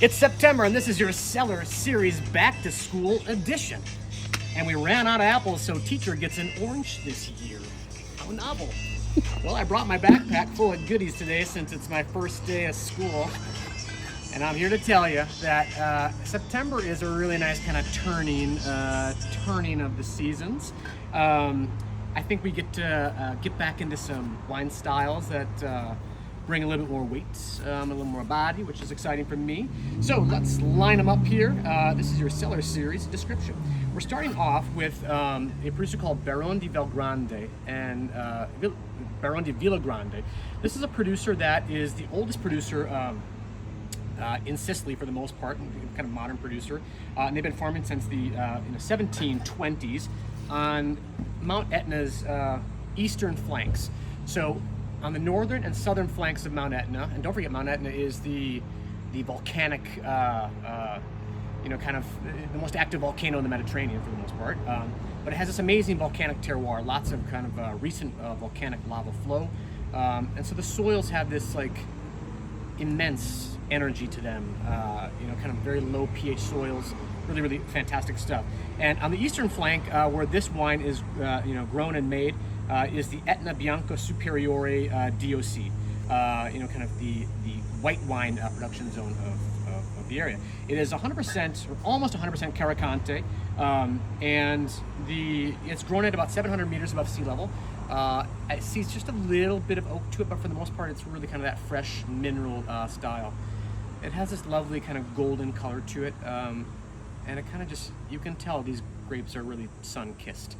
It's September, and this is your Cellar Series Back to School edition. And we ran out of apples, so teacher gets an orange this year. How novel. Well, I brought my backpack full of goodies today since it's my first day of school. And I'm here to tell you that September is a really nice kind of turning of the seasons. I think we get to get back into some wine styles that bring a little bit more weight, a little more body, which is exciting for me. So let's line them up here. This is your Cellar Series description. We're starting off with a producer called Baron di Villagrande and Baron di Villagrande. This is a producer that is the oldest producer in Sicily for the most part, kind of modern producer. And they've been farming since the 1720s on Mount Etna's eastern flanks. So on the northern and southern flanks of Mount Etna, and don't forget Mount Etna is the volcanic, kind of the most active volcano in the Mediterranean for the most part. But it has this amazing volcanic terroir, lots of kind of recent volcanic lava flow. And so the soils have this like immense energy to them, kind of very low pH soils, really, really fantastic stuff. And on the eastern flank, where this wine is, grown and made, is the Etna Bianco Superiore DOC, kind of the white wine production zone of the area. It is 100% or almost 100% Caricante, and it's grown at about 700 meters above sea level. I see just a little bit of oak to it, but for the most part, it's really kind of that fresh mineral style. It has this lovely kind of golden color to it, and it kind of just, you can tell these grapes are really sun-kissed.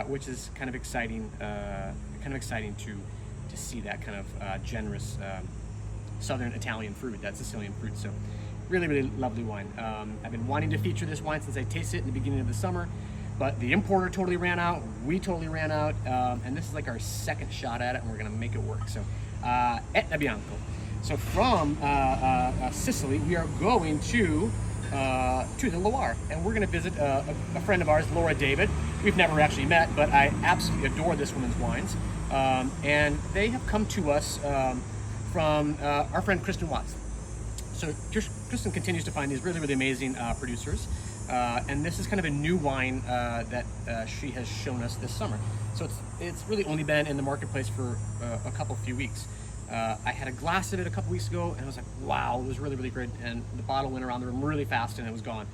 Which is kind of exciting. To see that kind of generous southern Italian fruit, that Sicilian fruit. So, really, really lovely wine. I've been wanting to feature this wine since I tasted it in the beginning of the summer, but the importer totally ran out. We totally ran out, and this is like our second shot at it, and we're gonna make it work. So, Etna Bianco. So from Sicily, we are going to the Loire, and we're going to visit a friend of ours, Laura David. We've never actually met, but I absolutely adore this woman's wines, and they have come to us from our friend Kristen Watts. So Kristen continues to find these really, really amazing producers, and this is kind of a new wine that she has shown us this summer. So it's really only been in the marketplace for a few weeks. I had a glass of it a couple weeks ago, and I was like, wow, it was really, really good. And the bottle went around the room really fast, and it was gone.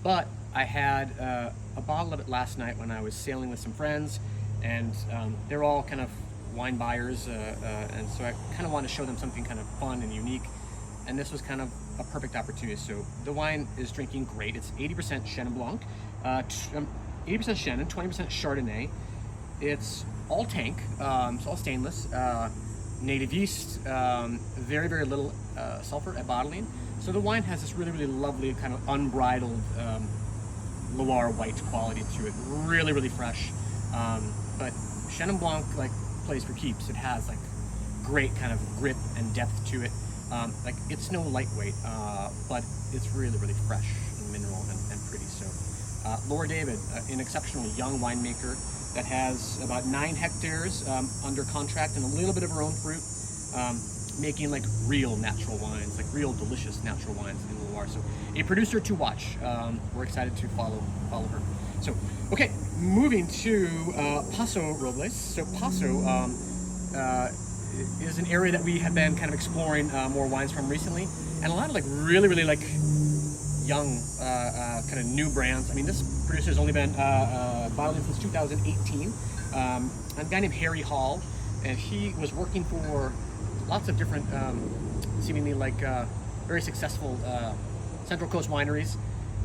But I had a bottle of it last night when I was sailing with some friends, and they're all kind of wine buyers, and so I kind of wanted to show them something kind of fun and unique. And this was kind of a perfect opportunity. So the wine is drinking great. It's 80% Chenin Blanc, 80% Chenin, 20% Chardonnay. It's all tank, it's all stainless. Native yeast, very, very little sulfur at bottling. So the wine has this really, really lovely kind of unbridled Loire white quality to it. Really, really fresh. But Chenin Blanc plays for keeps. It has great kind of grip and depth to it. It's no lightweight, but it's really, really fresh and mineral and pretty. So Laura David, an exceptional young winemaker that has about 9 hectares under contract and a little bit of her own fruit, making real natural wines, real delicious natural wines in the Loire. So a producer to watch. We're excited to follow her. So, okay, moving to Paso Robles. So Paso is an area that we have been kind of exploring more wines from recently, and a lot of really, really young kind of new brands. I mean, this producer has only been bottling since 2018. A guy named Harry Hall, and he was working for lots of different, seemingly very successful Central Coast wineries.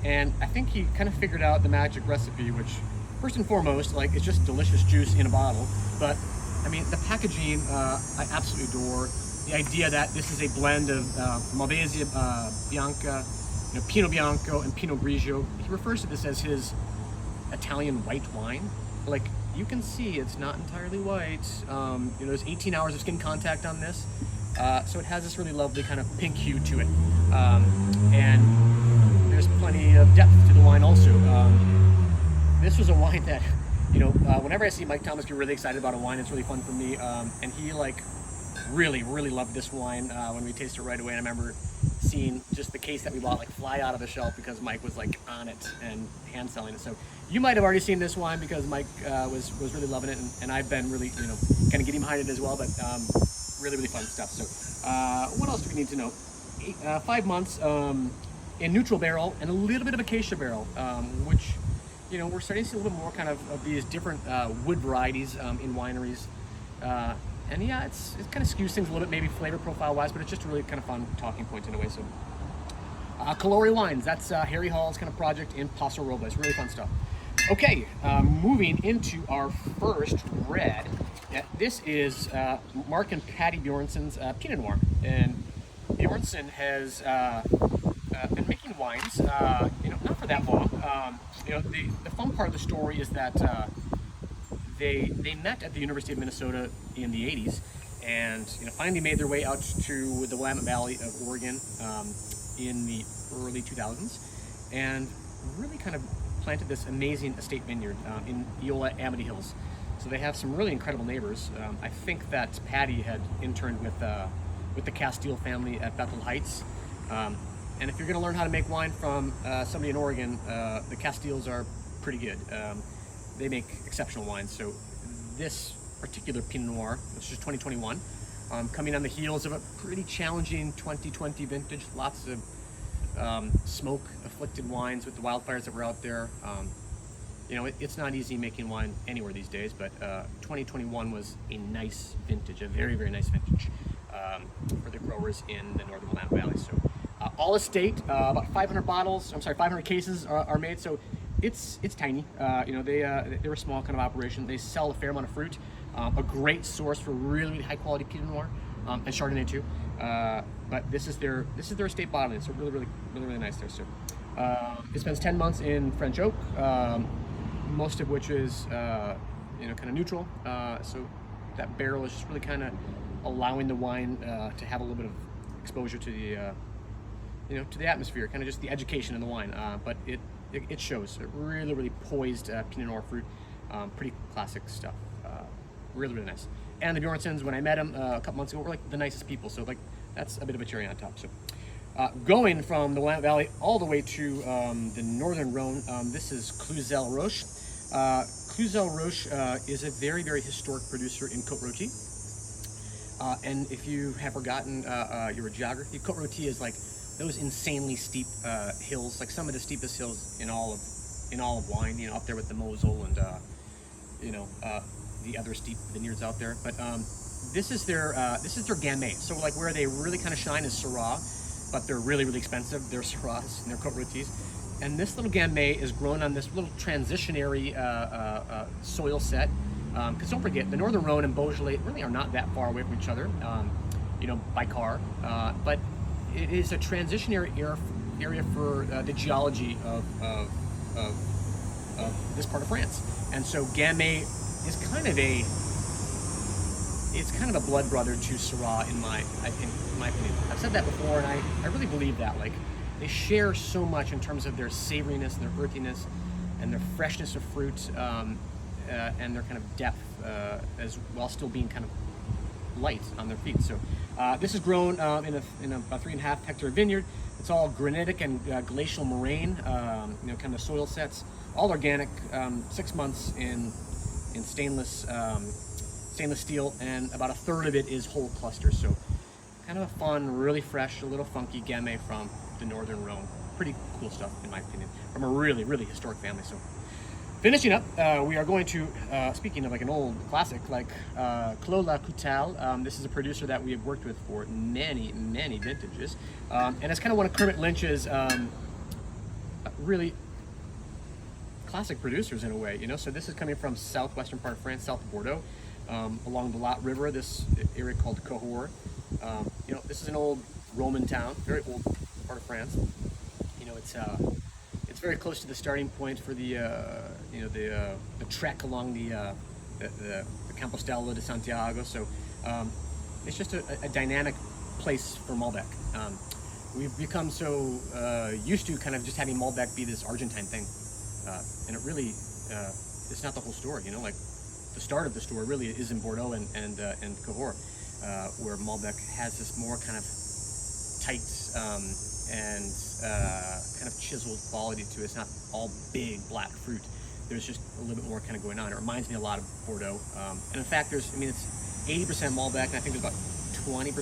And I think he kind of figured out the magic recipe, which first and foremost, it's just delicious juice in a bottle. But I mean, the packaging, I absolutely adore. The idea that this is a blend of Malvasia Bianca, Pinot Bianco and Pinot Grigio. He refers to this as his Italian white wine. You can see it's not entirely white. There's 18 hours of skin contact on this. So it has this really lovely kind of pink hue to it. And there's plenty of depth to the wine also. This was a wine that, whenever I see Mike Thomas get really excited about a wine, it's really fun for me. And he really, really loved this wine when we tasted it right away. And I remember seen just the case that we bought like fly out of the shelf because Mike was like on it and hand selling it. So you might have already seen this wine because Mike was really loving it, and I've been really, you know, kind of getting behind it as well. But really fun stuff. So what else do we need to know? 5 months in neutral barrel and a little bit of acacia barrel, which, you know, we're starting to see a little more kind of these different wood varieties in wineries. And yeah, it kind of skews things a little bit, maybe flavor profile wise, but it's just a really kind of fun talking point in a way. So, Calori Wines, that's Harry Hall's kind of project in Paso Robles. Really fun stuff. Okay, moving into our first red. Yeah, this is Mark and Patty Bjornsson's Pinot Noir. And Bjornsson has been making wines, you know, not for that long. You know, the fun part of the story is that they met at the University of Minnesota in the 80s, and, you know, finally made their way out to the Willamette Valley of Oregon in the early 2000s, and really kind of planted this amazing estate vineyard in Eola Amity Hills. So they have some really incredible neighbors. I think that Patty had interned with the Castile family at Bethel Heights. And if you're going to learn how to make wine from somebody in Oregon, the Castiles are pretty good. They make exceptional wines. So this particular Pinot Noir, which is 2021, coming on the heels of a pretty challenging 2020 vintage, lots of smoke-afflicted wines with the wildfires that were out there. You know, it's not easy making wine anywhere these days, but 2021 was a nice vintage, a very nice vintage for the growers in the northern Willamette Valley. So all estate, about 500 cases are made. So it's tiny. You know, they're a small kind of operation. They sell a fair amount of fruit, a great source for really high quality Pinot Noir and Chardonnay too. But this is their estate bottling. So really nice there. So it spends 10 months in French oak, most of which is you know, kind of neutral. So that barrel is just really kind of allowing the wine to have a little bit of exposure to the you know, to the atmosphere, kind of just the education in the wine. But it shows a really poised Pinot Noir fruit. Pretty classic stuff. Really nice. And the Bjornssons, when I met them a couple months ago, were like the nicest people. So like that's a bit of a cherry on top. So going from the Willamette Valley all the way to the northern Rhone, this is Cluzel Roche. Cluzel Roche is a very historic producer in Côte Rôtie. And if you have forgotten your geography, Côte Rôtie is like those insanely steep hills, like some of the steepest hills in all of wine. You know, up there with the Mosel and you know, the other steep vineyards out there. But this is their Gamay. So like where they really kind of shine is Syrah, but they're really expensive. They're Syrahs and they're Côte Rôties. And this little Gamay is grown on this little transitionary soil set. Because don't forget, the Northern Rhone and Beaujolais really are not that far away from each other, you know, by car. But it is a transitionary area for the geology of this part of France. And so Gamay is kind of a blood brother to Syrah in my opinion. I've said that before, and I really believe that. Like, they share so much in terms of their savoriness and their earthiness and their freshness of fruit, and their kind of depth, as well, still being kind of light on their feet. So this is grown in a 3.5 hectare vineyard. It's all granitic and glacial moraine, you know, kind of soil sets, all organic, 6 months in stainless steel, and about a third of it is whole clusters. So kind of a fun, really fresh, a little funky Gamay from the Northern Rhone. Pretty cool stuff, in my opinion, from a really historic family. So finishing up, we are going to, speaking of like an old classic, like Clos La Coutal. This is a producer that we have worked with for many vintages. And it's kind of one of Kermit Lynch's really classic producers in a way, you know. So this is coming from southwestern part of France, south of Bordeaux, along the Lot River, this area called Cahors. You know, this is an old Roman town, very old part of France. You know, it's very close to the starting point for the you know, the trek along the Compostela de Santiago. So it's just a dynamic place for Malbec. We've become so used to kind of just having Malbec be this Argentine thing, and it really it's not the whole story. You know, like the start of the story really is in Bordeaux and Cahors, where Malbec has this more kind of tight and kind of chiseled quality to it. It's not all big black fruit. There's just a little bit more kind of going on. It reminds me a lot of Bordeaux. And in fact, it's 80% Malbec, and I think there's about 20%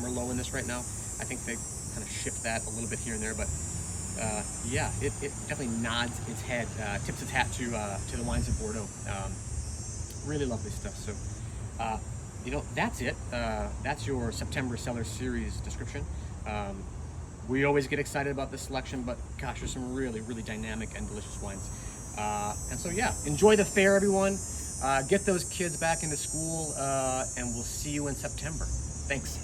Merlot in this right now. I think they kind of shift that a little bit here and there, but yeah, it definitely nods its head, tips its hat to the wines of Bordeaux. Really lovely stuff. So, that's it. That's your September Cellar Series description. We always get excited about this selection, but gosh, there's some really, really dynamic and delicious wines. And so, yeah, enjoy the fair, everyone. Get those kids back into school, and we'll see you in September. Thanks.